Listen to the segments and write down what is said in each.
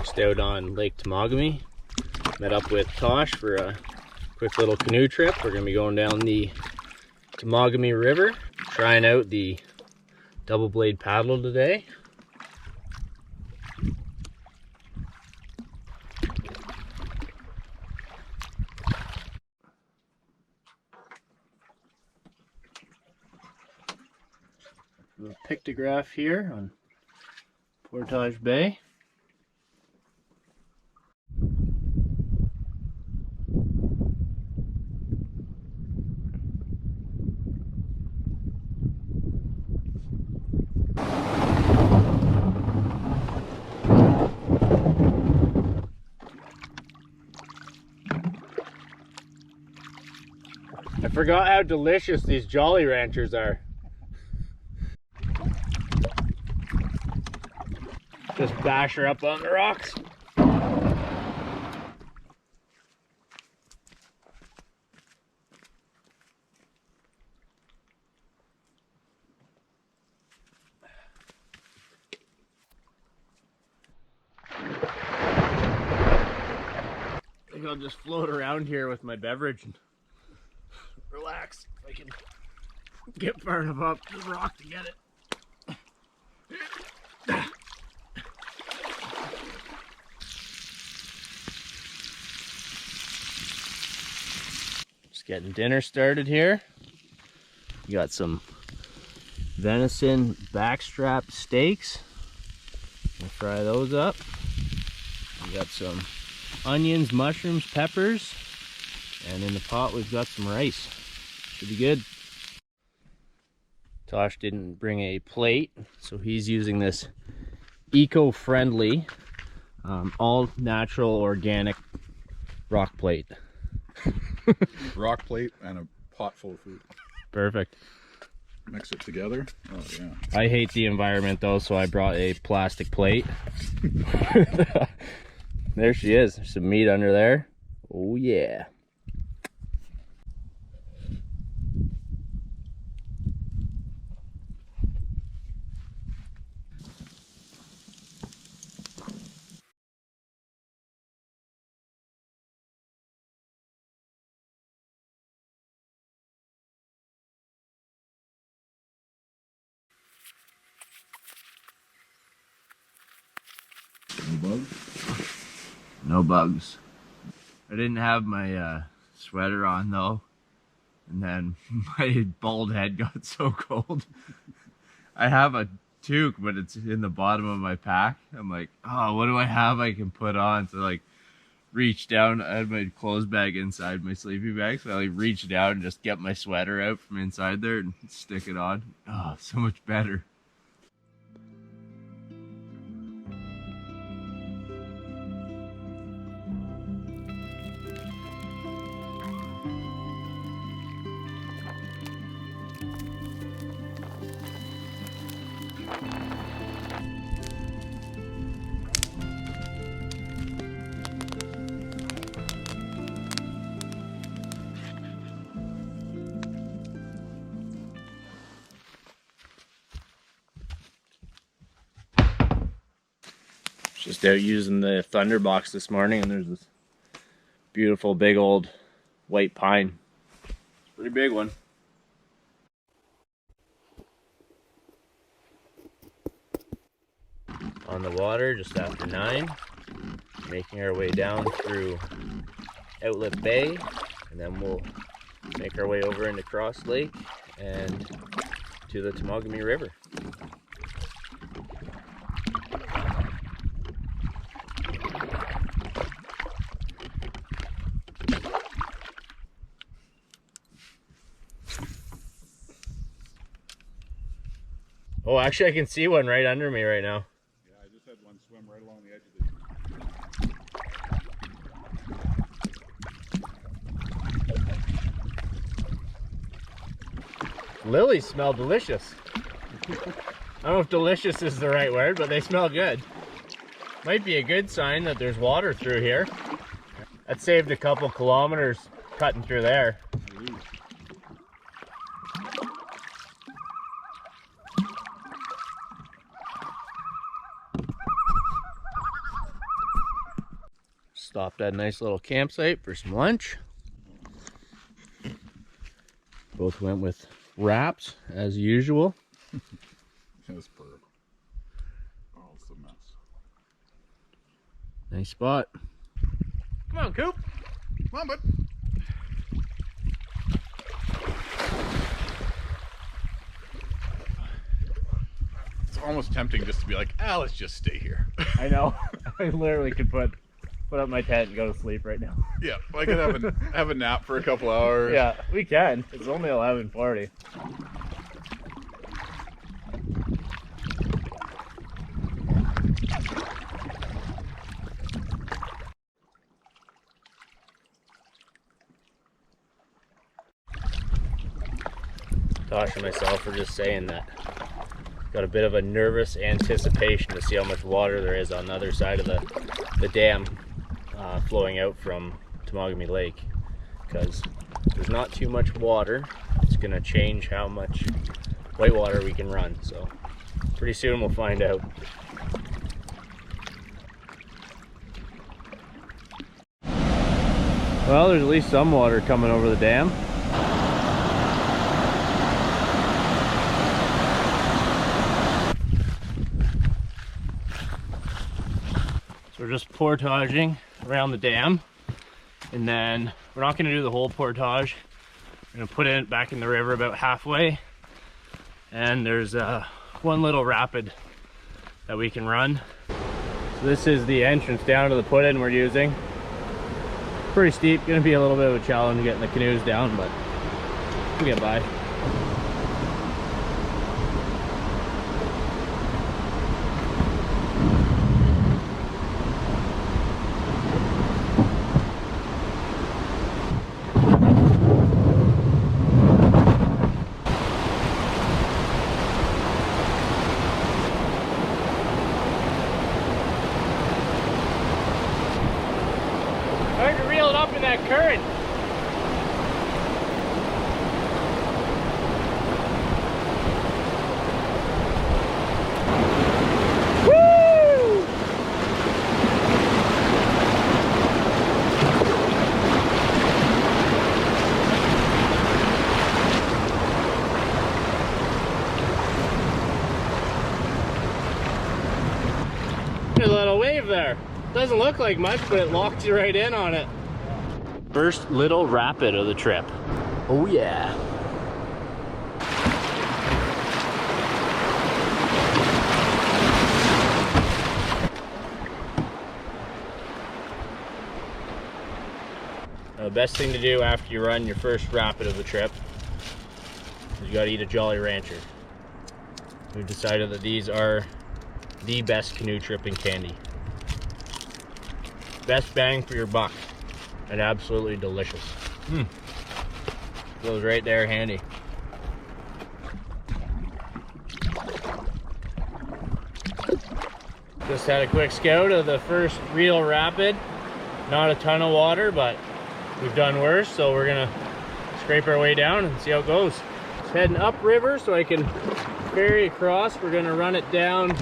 Just out on Lake Temagami. Met up with Tosh for a quick little canoe trip. We're gonna be going down the Temagami River, trying out the double blade paddle today. A pictograph here on Portage Bay. I forgot how delicious these Jolly Ranchers are. Just bash her up on the rocks. I think I'll just float around here with my beverage and relax if I can get far enough up the rock to get it. Just getting dinner started here. We got some venison backstrap steaks. We'll fry those up. We got some onions, mushrooms, peppers, and in the pot we've got some rice. Should be good. Tosh didn't bring a plate, so he's using this eco-friendly, all natural organic rock plate. Rock plate and a pot full of food. Perfect. Mix it together. Oh yeah. I hate the environment though, so I brought a plastic plate. There she is. There's some meat under there. Oh yeah. No bugs? No bugs. I didn't have my sweater on though, and then my bald head got so cold. I have a toque, but it's in the bottom of my pack. I'm like, oh, what do I have I can put on? So like, reach down. I had my clothes bag inside my sleeping bag, so I like reach down and just get my sweater out from inside there and stick it on. Oh, so much better. Just out using the Thunderbox this morning, and there's this beautiful big old white pine. Pretty big one. On the water just after 9, making our way down through Outlet Bay, and then we'll make our way over into Cross Lake and to the Temagami River. Oh, actually I can see one right under me right now. Yeah, I just had one swim right along the edge of the... Lilies smell delicious. I don't know if delicious is the right word, but they smell good. Might be a good sign that there's water through here. That saved a couple kilometers cutting through there. Stopped at a nice little campsite for some lunch. Both went with wraps as usual. It's perfect. Oh, it's a mess. Nice spot. Come on, Coop. Come on, bud. It's almost tempting just to be like, let's just stay here. I know. I literally could put up my tent and go to sleep right now. Yeah, I could have a nap for a couple hours. Yeah, we can. It's only 11:40. Tosh and myself were just saying that. Got a bit of a nervous anticipation to see how much water there is on the other side of the dam flowing out from Temagami Lake, because there's not too much water. It's gonna change how much whitewater we can run, so pretty soon we'll find out. Well, there's at least some water coming over the dam. So we're just portaging around the dam, and then we're not going to do the whole portage. We're going to put it back in the river about halfway, and there's one little rapid that we can run. So this is the entrance down to the put-in we're using. Pretty steep, going to be a little bit of a challenge getting the canoes down, but we'll get by. Hard to reel it up in that current. Woo! There's a little wave there. Doesn't look like much, but it locked you right in on it. First little rapid of the trip. Oh yeah. The best thing to do after you run your first rapid of the trip is you gotta eat a Jolly Rancher. We've decided that these are the best canoe tripping candy. Best bang for your buck, and absolutely delicious. Goes right there handy. Just had a quick scout of the first real rapid. Not a ton of water, but we've done worse, so we're gonna scrape our way down and see how it goes. It's heading upriver so I can ferry across. We're gonna run it down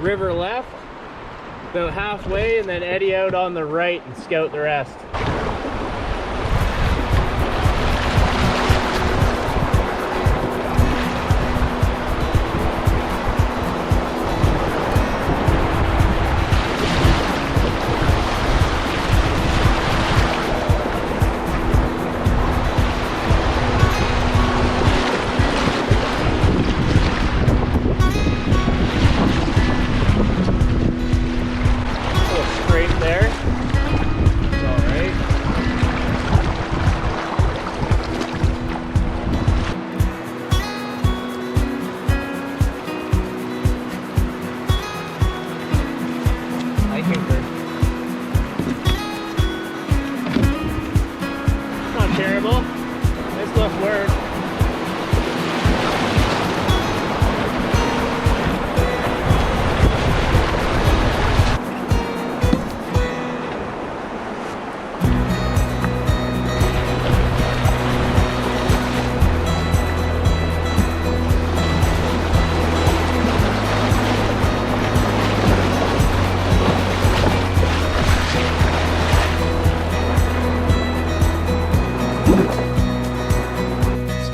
river left about halfway, and then eddy out on the right and scout the rest. Terrible. This looks worse.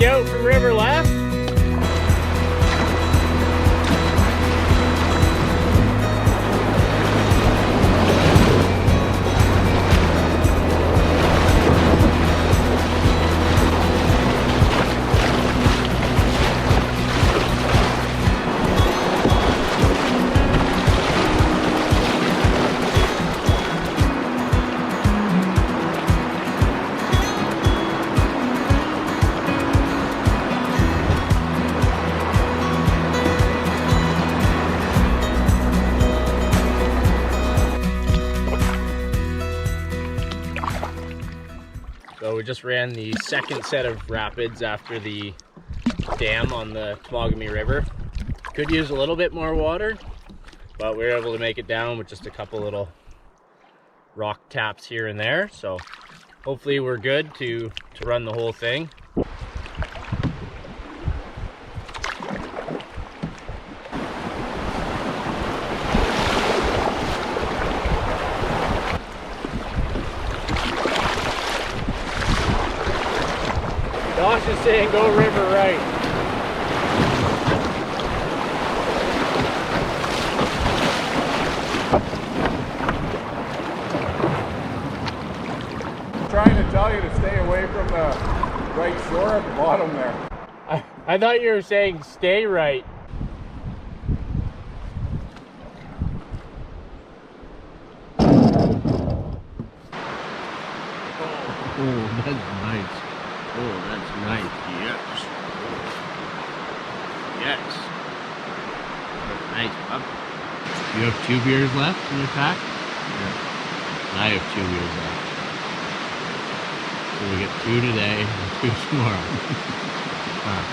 scout from river left. So we just ran the second set of rapids after the dam on the Temagami River. Could use a little bit more water, but we were able to make it down with just a couple little rock taps here and there. So hopefully we're good to run the whole thing. Josh is saying go river right. I'm trying to tell you to stay away from the right shore at the bottom there. I thought you were saying stay right. Oh, that's nice. Oh, that's nice. Yes. Yes. Nice pup. You have 2 beers left in your pack? Yeah. I have 2 beers left. So we get 2 today and 2 tomorrow. Huh.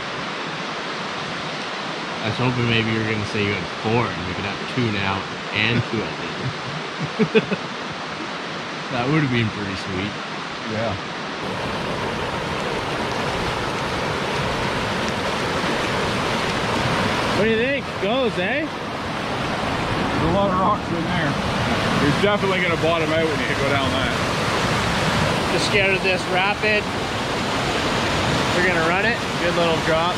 I was hoping maybe you were going to say you had 4 and we could have 2 now and 2 at dinner. That would have been pretty sweet. Yeah. What do you think? Goes, eh? There's a lot of rocks in there. You're definitely going to bottom out when you go down that. Just scared of this rapid. We're gonna run it. Good little drop.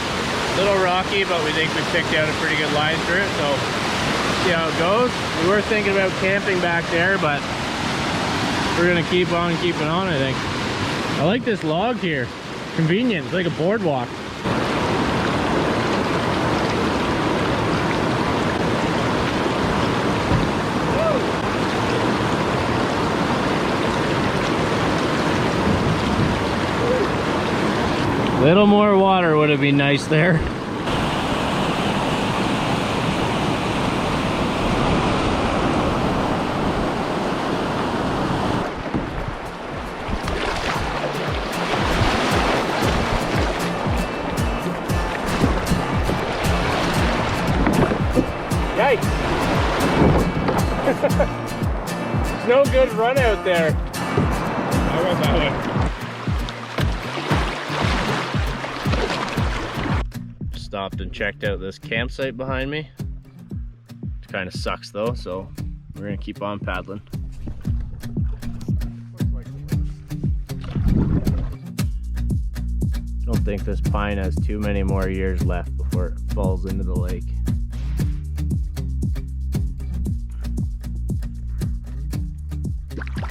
Little rocky, but we think we picked out a pretty good line through it. So see how it goes. We were thinking about camping back there, but we're gonna keep on keeping on, I think. I like this log here. Convenient, it's like a boardwalk. Little more water would have been nice there. Yikes! There's no good run out there. I went that way. Stopped and checked out this campsite behind me. It kind of sucks though, so we're gonna keep on paddling. Don't think this pine has too many more years left before it falls into the lake.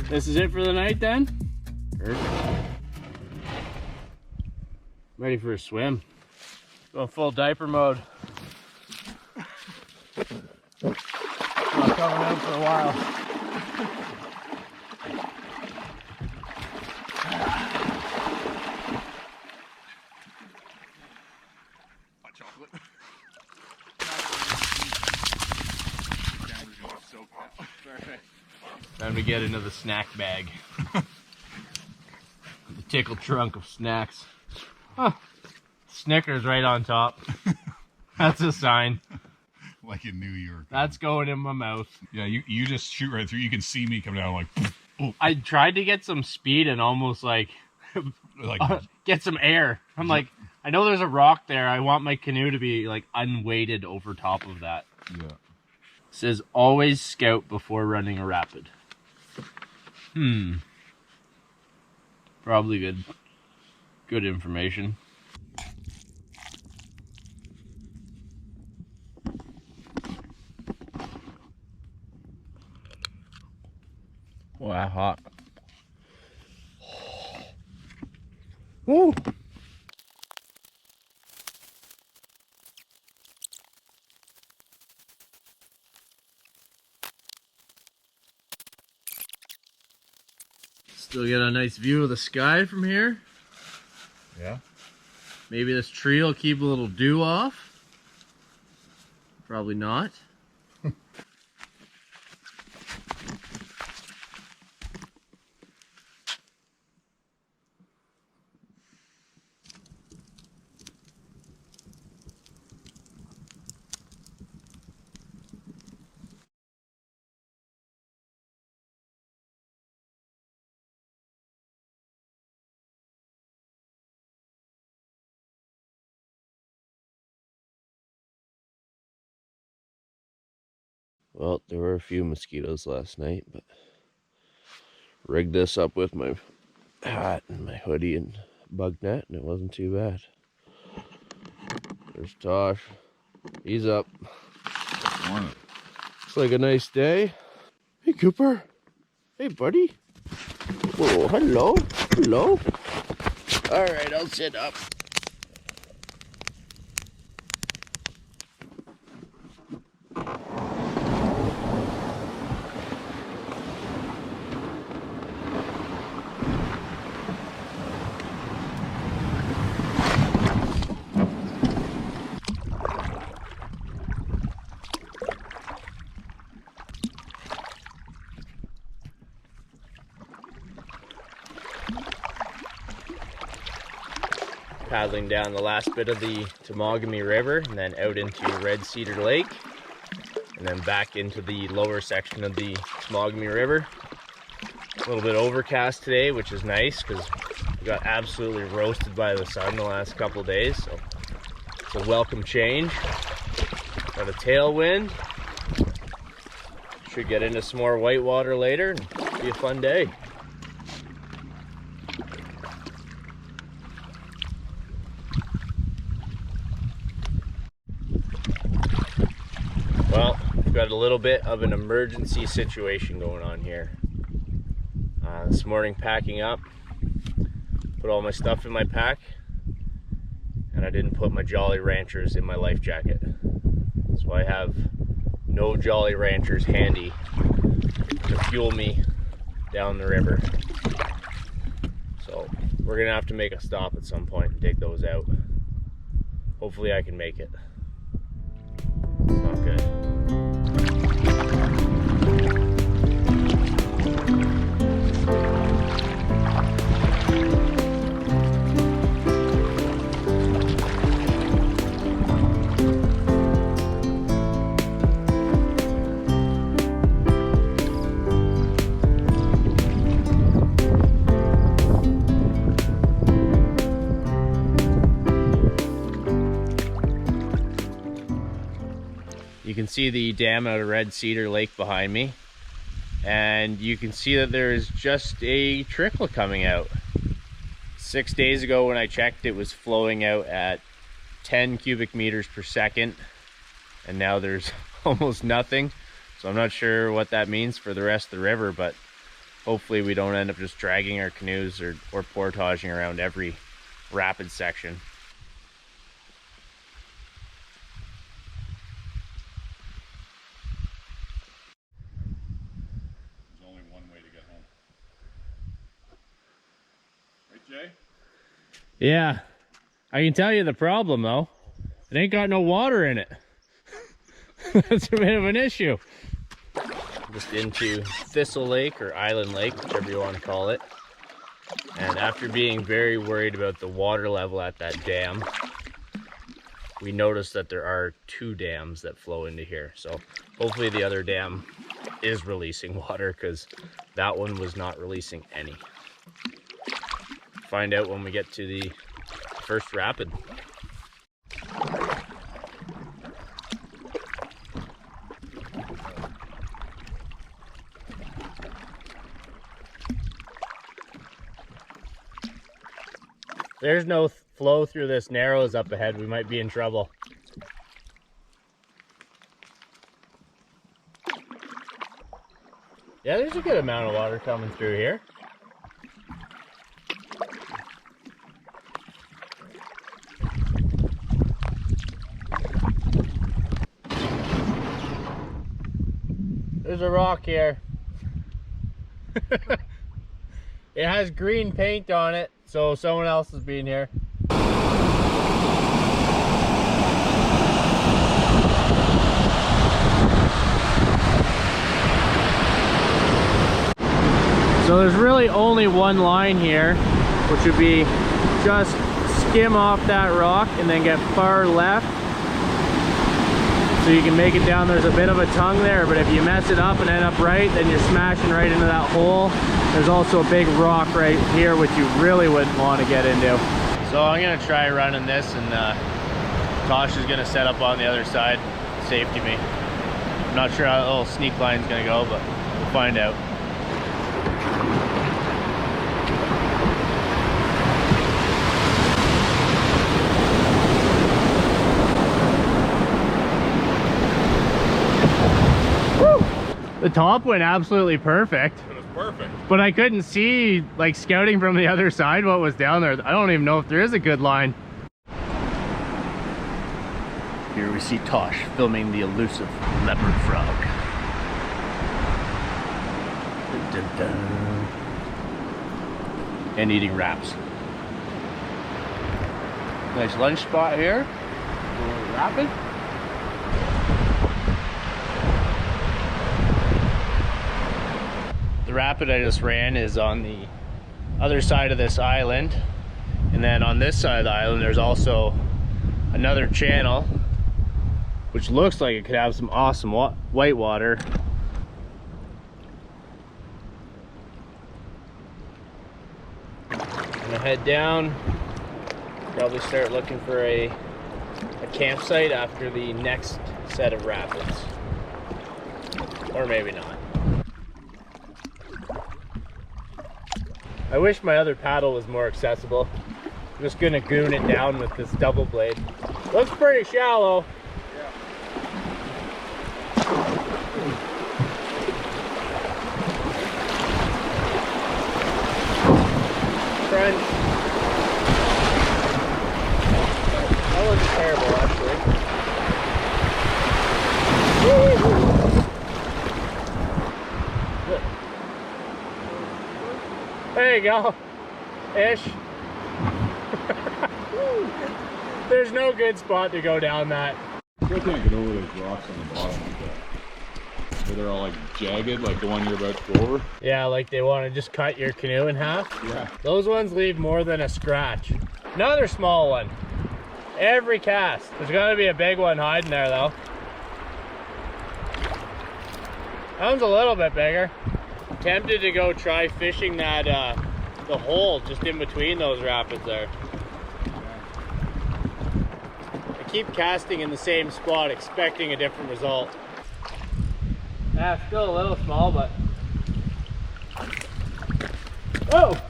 This is it for the night then? Perfect. Ready for a swim. Going full diaper mode. Not coming out for a while. Hot chocolate. Time to get into the snack bag. The tickle trunk of snacks. Huh. Snickers right on top. That's a sign. Like in New York. That's going in my mouth. Yeah, you just shoot right through. You can see me come down like. Oh. I tried to get some speed and almost like get some air. I'm like, I know there's a rock there. I want my canoe to be like unweighted over top of that. Yeah. It says always scout before running a rapid. Probably good information. that hot. Woo! Still get a nice view of the sky from here. Yeah. Maybe this tree will keep a little dew off. Probably not. Well, there were a few mosquitoes last night, but rigged this up with my hat and my hoodie and bug net, and it wasn't too bad. There's Tosh. He's up. Morning. Looks like a nice day. Hey, Cooper. Hey, buddy. Whoa, hello. Hello. All right, I'll sit up. Paddling down the last bit of the Temagami River and then out into Red Cedar Lake and then back into the lower section of the Temagami River. A little bit overcast today, which is nice because we got absolutely roasted by the sun the last couple of days, so it's a welcome change. Got a tailwind. Should get into some more whitewater later and be a fun day. Well, we've got a little bit of an emergency situation going on here. This morning packing up, put all my stuff in my pack, and I didn't put my Jolly Ranchers in my life jacket. So I have no Jolly Ranchers handy to fuel me down the river. So we're gonna have to make a stop at some point and dig those out. Hopefully I can make it. It's not good. You can see the dam out of Red Cedar Lake behind me, and you can see that there is just a trickle coming out. 6 days ago when I checked, it was flowing out at 10 cubic meters per second, and now there's almost nothing. So I'm not sure what that means for the rest of the river, but hopefully we don't end up just dragging our canoes or portaging around every rapid section. Yeah, I can tell you the problem though. It ain't got no water in it. That's a bit of an issue. Just into Thistle Lake or Island Lake, whichever you want to call it. And after being very worried about the water level at that dam, we noticed that there are 2 dams that flow into here. So hopefully the other dam is releasing water, because that one was not releasing any. Find out when we get to the first rapid. There's no flow through this narrows up ahead. We might be in trouble. Yeah, there's a good amount of water coming through here. There's a rock here. It has green paint on it, so someone else has been here. So there's really only one line here, which would be just skim off that rock and then get far left. So you can make it down. There's a bit of a tongue there, but if you mess it up and end up right, then you're smashing right into that hole. There's also a big rock right here, which you really wouldn't want to get into. So I'm gonna try running this, and Tosh is gonna set up on the other side, safety me. I'm not sure how the little sneak line's gonna go, but we'll find out. The top went absolutely perfect. It was perfect. But I couldn't see, like, scouting from the other side what was down there. I don't even know if there is a good line. Here we see Tosh filming the elusive leopard frog. Dun, dun, dun. And eating wraps. Nice lunch spot here. A little rapid. The rapid I just ran is on the other side of this island, and then on this side of the island there's also another channel which looks like it could have some awesome white water. I'm gonna head down, probably start looking for a campsite after the next set of rapids, or maybe not. I wish my other paddle was more accessible. I'm just gonna goon it down with this double blade. Looks pretty shallow. Yeah. Front. That wasn't terrible, actually. There you go, ish. There's no good spot to go down that. I can't get over those rocks on the bottom like that. Where they're all like jagged, like the one you're about to go over. Yeah, like they want to just cut your canoe in half. Yeah. Those ones leave more than a scratch. Another small one. Every cast. There's got to be a big one hiding there though. That one's a little bit bigger. Tempted to go try fishing that the hole just in between those rapids there. I keep casting in the same spot expecting a different result. Yeah, it's still a little small, but oh,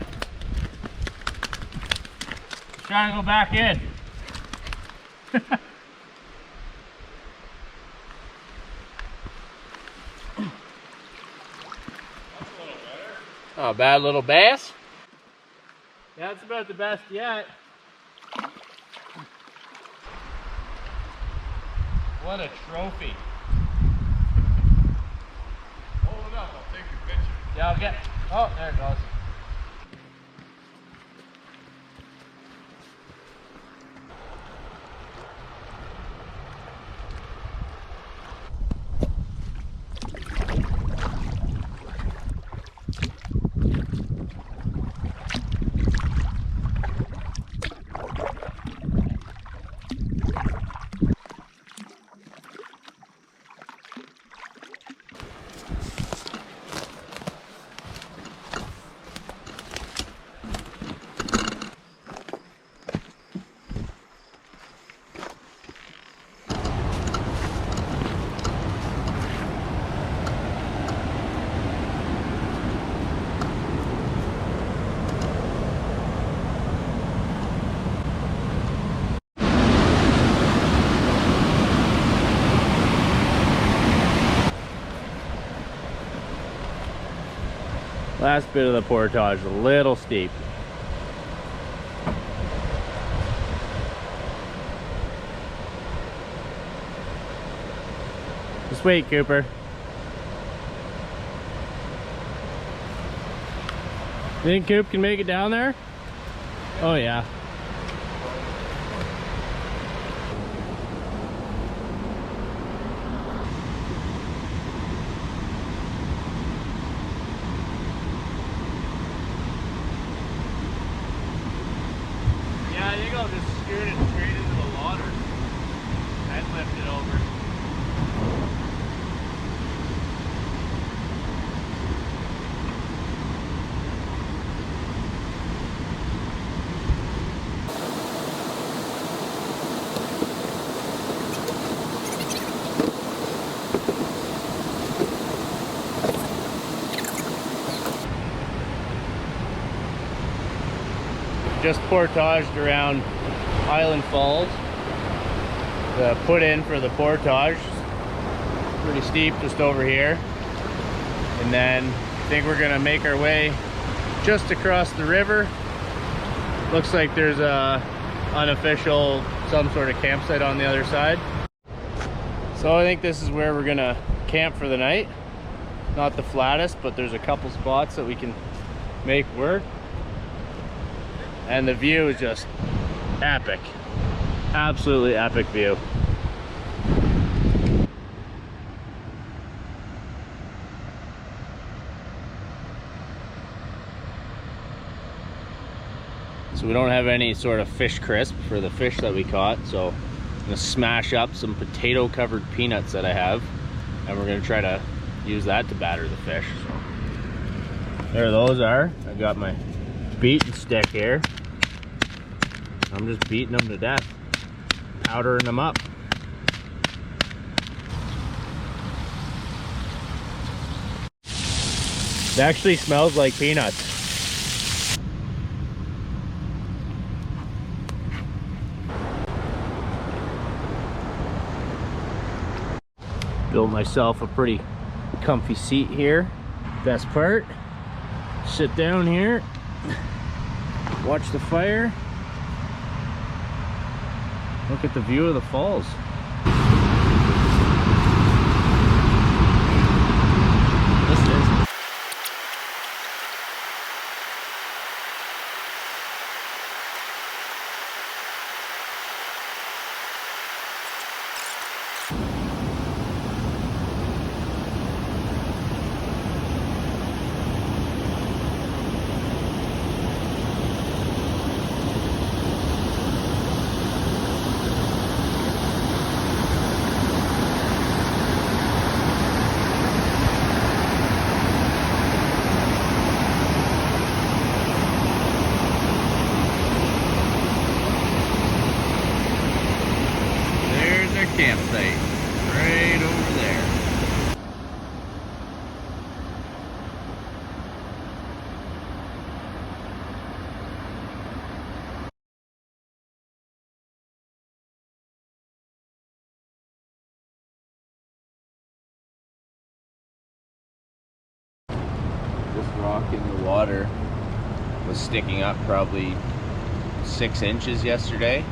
trying to go back in. Oh, bad little bass. Yeah, that's about the best yet. What a trophy. Hold it up, I'll take your picture. Yeah, I'll get. Oh, there it goes. Last bit of the portage, a little steep. Just wait, Cooper. You think Coop can make it down there? Oh yeah. Yeah, I think I'll just scoot it straight into the water and lift it over. Just portaged around Island Falls. The put in for the portage, pretty steep just over here. And then I think we're gonna make our way just across the river. Looks like there's a unofficial, some sort of campsite on the other side. So I think this is where we're gonna camp for the night. Not the flattest, but there's a couple spots that we can make work. And the view is just epic. Absolutely epic view. So we don't have any sort of fish crisp for the fish that we caught, so I'm gonna smash up some potato covered peanuts that I have, and we're gonna try to use that to batter the fish. So there those are. I got my beating stick here. I'm just beating them to death, powdering them up. It actually smells like peanuts. Built myself a pretty comfy seat here. Best part, sit down here, watch the fire, look at the view of the falls. This is. Campsite right over there. This rock in the water was sticking up probably 6 inches yesterday,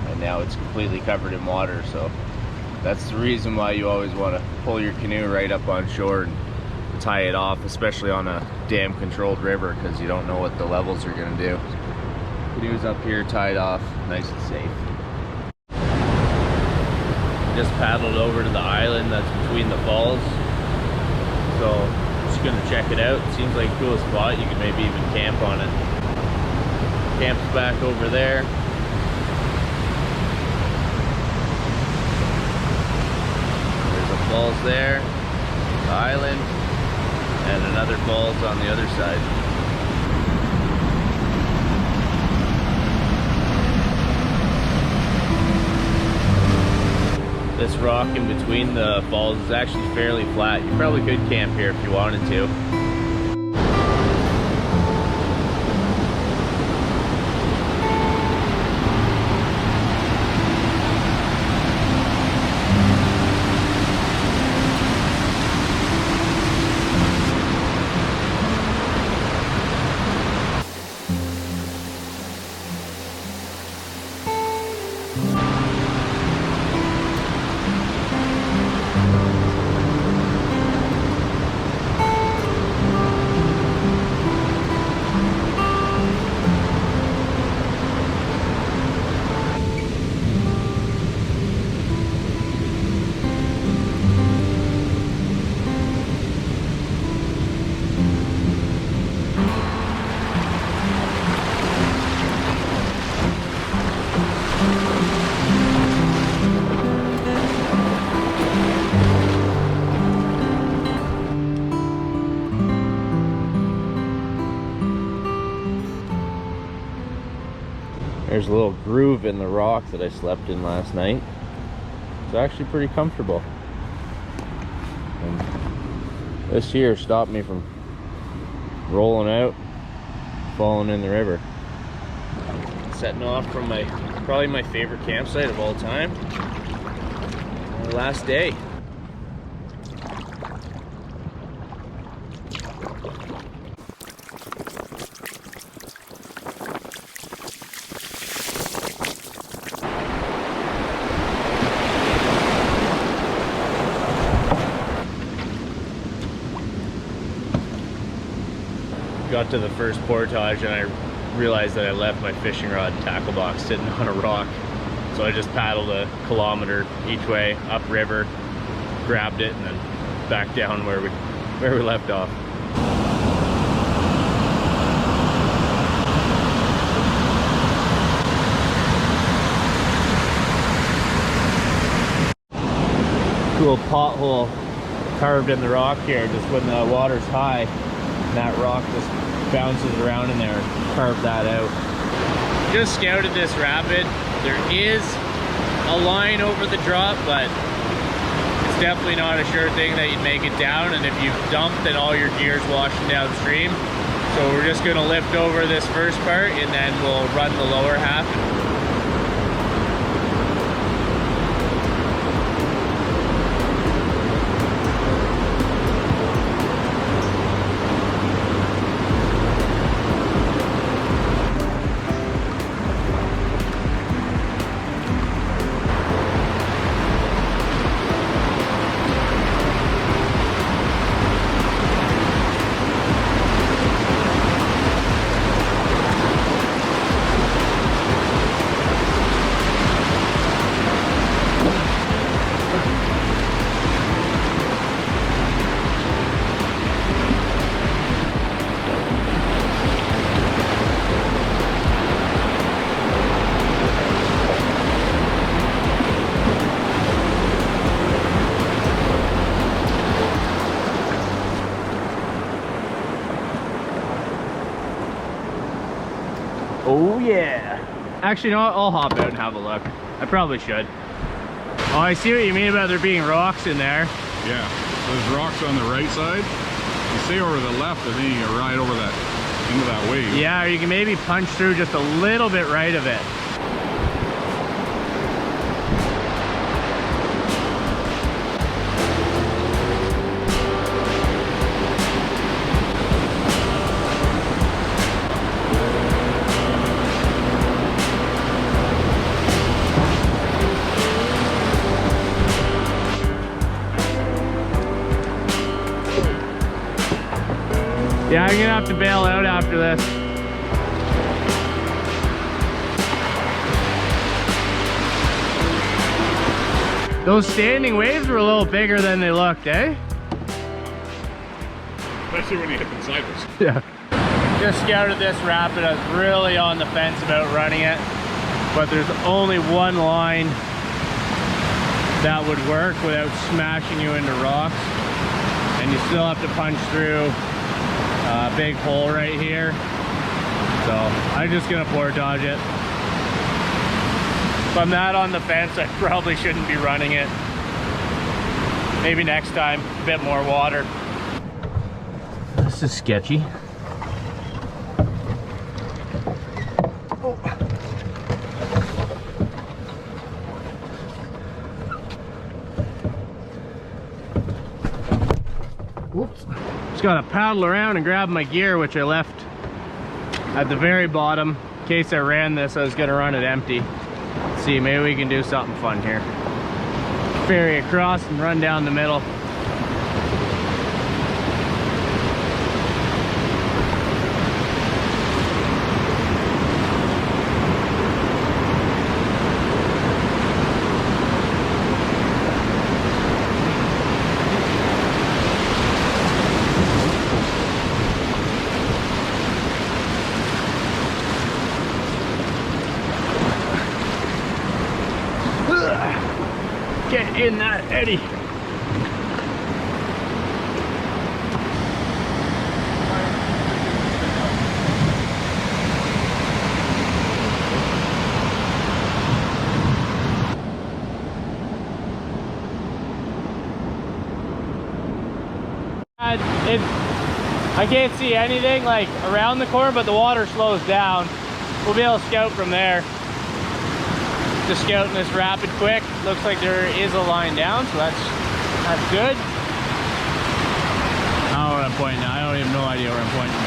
and now it's completely covered in water. So that's the reason why you always want to pull your canoe right up on shore and tie it off, especially on a dam controlled river, because you don't know what the levels are going to do. Canoe's up here tied off nice and safe. Just paddled over to the island that's between the falls, so just gonna check it out. Seems like a cool spot. You could maybe even camp on it. Camp's back over there. Falls there, the island, and another falls on the other side. This rock in between the falls is actually fairly flat. You probably could camp here if you wanted to. There's a little groove in the rock that I slept in last night. It's actually pretty comfortable. And this here stopped me from rolling out, falling in the river. Setting off from probably my favorite campsite of all time. Last day. Got to the first portage and I realized that I left my fishing rod and tackle box sitting on a rock. So I just paddled a kilometer each way upriver, grabbed it, and then back down where we left off. Cool pothole carved in the rock here. Just when the water's high, that rock just bounces around in there. Carved that out. Just scouted this rapid. There is a line over the drop, but it's definitely not a sure thing that you'd make it down, and if you dump, then all your gear's washing downstream. So we're just gonna lift over this first part and then we'll run the lower half. Oh yeah. Actually, no, I'll hop out and have a look. I probably should. Oh, I see what you mean about there being rocks in there. Yeah, there's rocks on the right side. You stay over the left, I think you can ride over that, into that wave. Yeah, or you can maybe punch through just a little bit right of it. Yeah, I'm gonna have to bail out after this. Those standing waves were a little bigger than they looked, eh? Especially when you hit the cycles. Yeah. Just scouted this rapid. I was really on the fence about running it, but there's only one line that would work without smashing you into rocks, and you still have to punch through a big hole right here. So I'm just gonna portage it. If I'm that on the fence, I probably shouldn't be running it. Maybe next time, a bit more water. This is sketchy. Oh. Whoops. Just gotta paddle around and grab my gear, which I left at the very bottom. In case I ran this, I was gonna run it empty. Let's see, maybe we can do something fun here. Ferry across and run down the middle. Get in that eddy. I can't see anything like around the corner, but the water slows down. We'll be able to scout from there. Just scouting this rapid quick. Looks like there is a line down, so that's good. I don't know where I'm pointing now. I don't even know idea where I'm pointing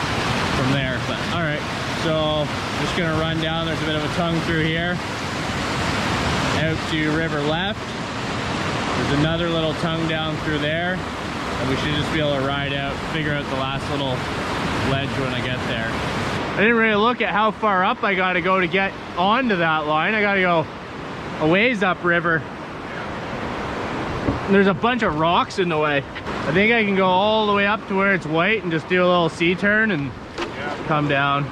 from there, but all right. So just gonna run down. There's a bit of a tongue through here. Out to river left. There's another little tongue down through there. And we should just be able to ride out, figure out the last little ledge when I get there. I didn't really look at how far up I gotta go to get onto that line. I gotta go a ways upriver. And there's a bunch of rocks in the way. I think I can go all the way up to where it's white and just do a little C-turn and come down.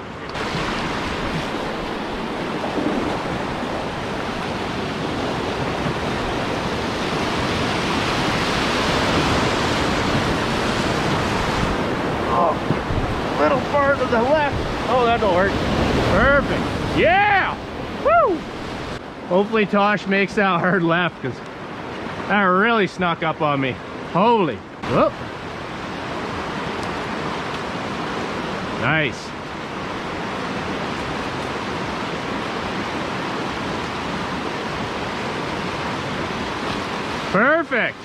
Oh, little far to the left. Oh, that'll work. Perfect. Yeah! Woo! Hopefully Tosh makes that hard left, because that really snuck up on me. Holy. Whoop. Nice. Perfect.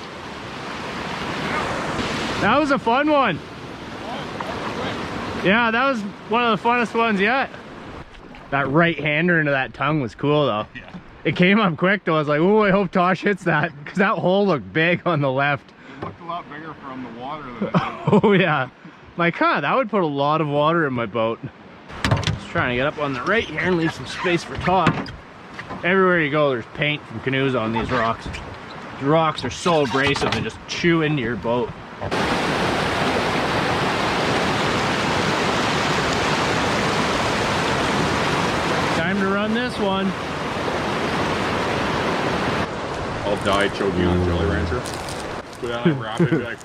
That was a fun one. Yeah, that was one of the funnest ones yet. That right-hander into that tongue was cool though. Yeah. It came up quick though. I was like, oh, I hope Tosh hits that, because that hole looked big on the left. It looked a lot bigger from the water than it did. Oh yeah. Like, huh, that would put a lot of water in my boat. Just trying to get up on the right here and leave some space for Tosh. Everywhere you go, there's paint from canoes on these rocks. The rocks are so abrasive, they just chew into your boat. Time to run this one. I'll die choking on a Jolly Rancher. Go down that rapid and be like,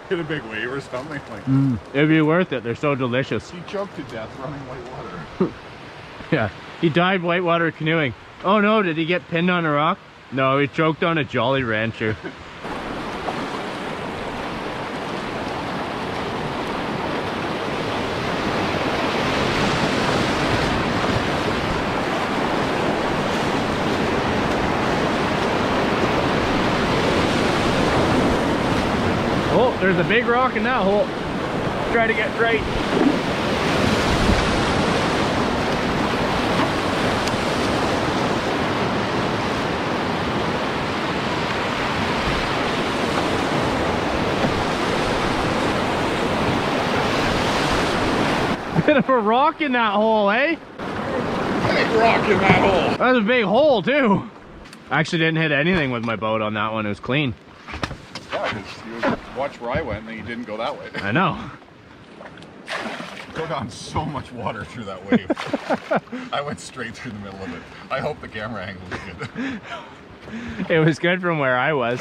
hit a big wave or something. Like, It'd be worth it. They're so delicious. he choked to death running white water. Yeah, he died whitewater canoeing. Oh no, did he get pinned on a rock? No, he choked on a Jolly Rancher. Oh, there's a big rock in that hole. Try to get right. Bit of a rock in that hole, eh? Big rock in that hole. That was a big hole too. I actually didn't hit anything with my boat on that one. It was clean. Yeah, because watch where I went and then you didn't go that way. I know. Go down so much water through that wave. I went straight through the middle of it. I hope the camera angle was good. It was good from where I was.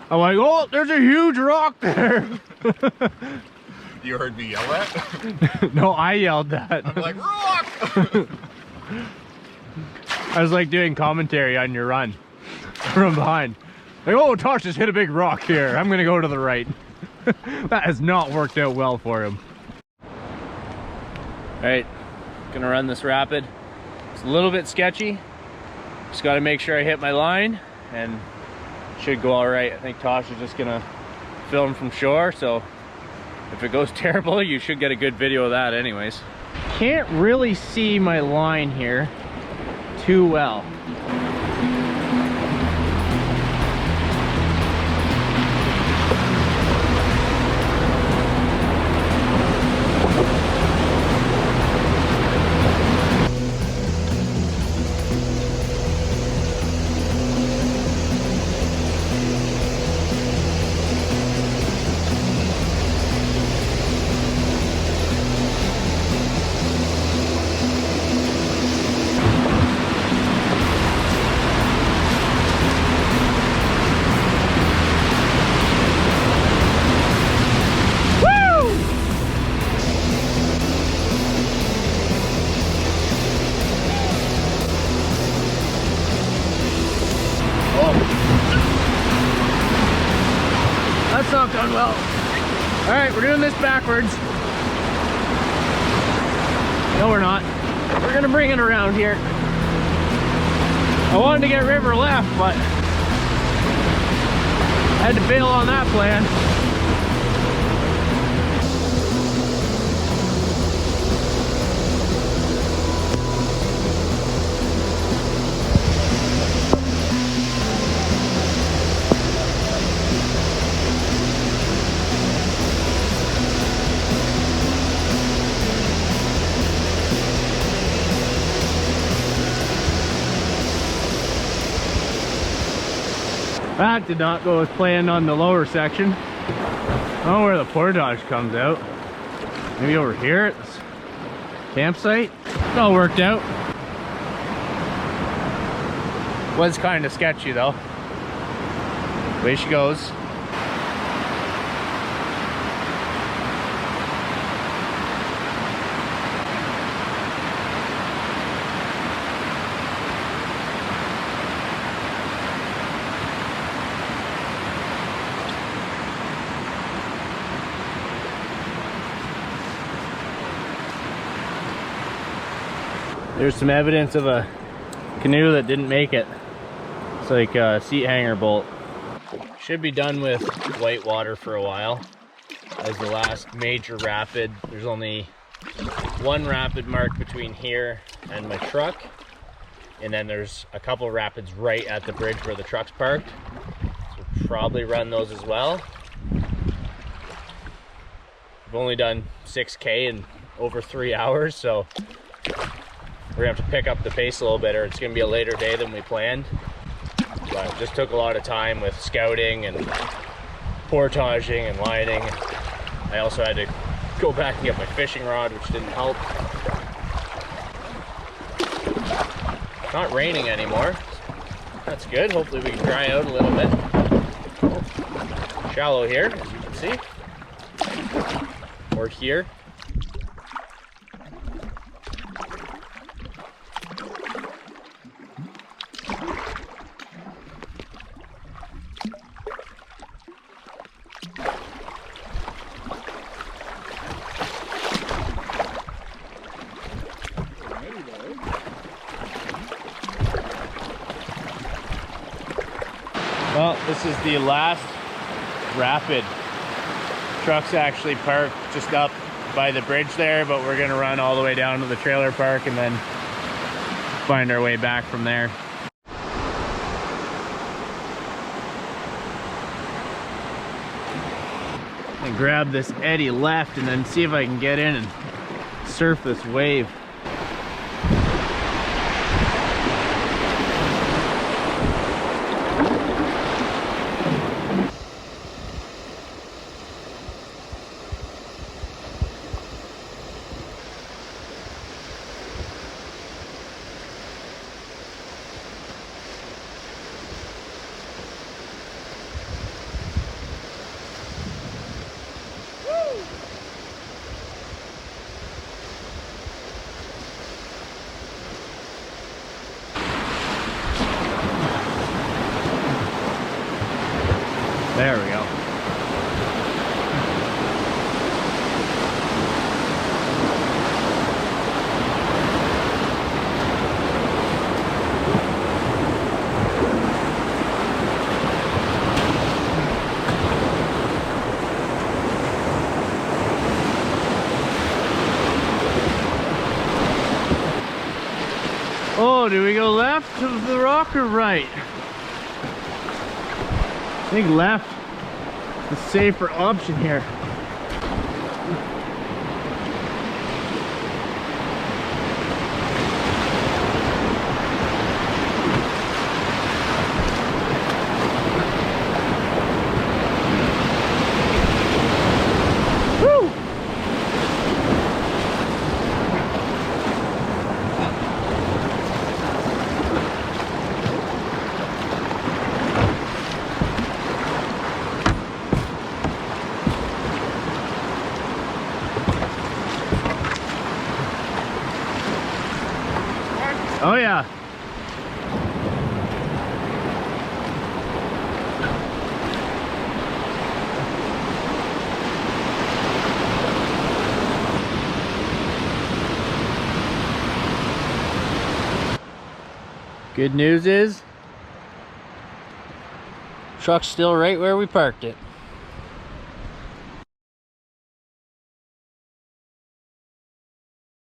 I'm like, oh, there's a huge rock there. You heard me yell that? No, I yelled that. I'm like, rock! I was like doing commentary on your run from behind. Like, oh, Tosh just hit a big rock here. I'm gonna go to the right. That has not worked out well for him. All right, gonna run this rapid. It's a little bit sketchy. Just gotta make sure I hit my line and it should go all right. I think Tosh is just gonna film from shore, so if it goes terrible, you should get a good video of that anyways. Can't really see my line here too well. All right, we're doing this backwards. No, we're not. We're gonna bring it around here. I wanted to get river left, but I had to bail on that plan. That did not go as planned on the lower section. I don't know where the portage comes out. Maybe over here at this campsite. It all worked out. Was kind of sketchy though. Way she goes. There's some evidence of a canoe that didn't make it. It's like a seat hanger bolt. Should be done with whitewater for a while. As the last major rapid, there's only one rapid marked between here and my truck. And then there's a couple rapids right at the bridge where the truck's parked. So we'll probably run those as well. I've only done 6K in over 3 hours, so we're gonna have to pick up the pace a little bit, or it's gonna be a later day than we planned. But it just took a lot of time with scouting and portaging and lining. I also had to go back and get my fishing rod, which didn't help. It's not raining anymore. That's good. Hopefully we can dry out a little bit. Shallow here, as you can see. Or here. Well, this is the last rapid. Truck's actually parked just up by the bridge there, but we're gonna run all the way down to the trailer park and then find our way back from there. And grab this eddy left and then see if I can get in and surf this wave. There we go. Oh, do we go left of the rock or right? I think left is the safer option here. Woo! Oh yeah. Good news is, truck's still right where we parked it.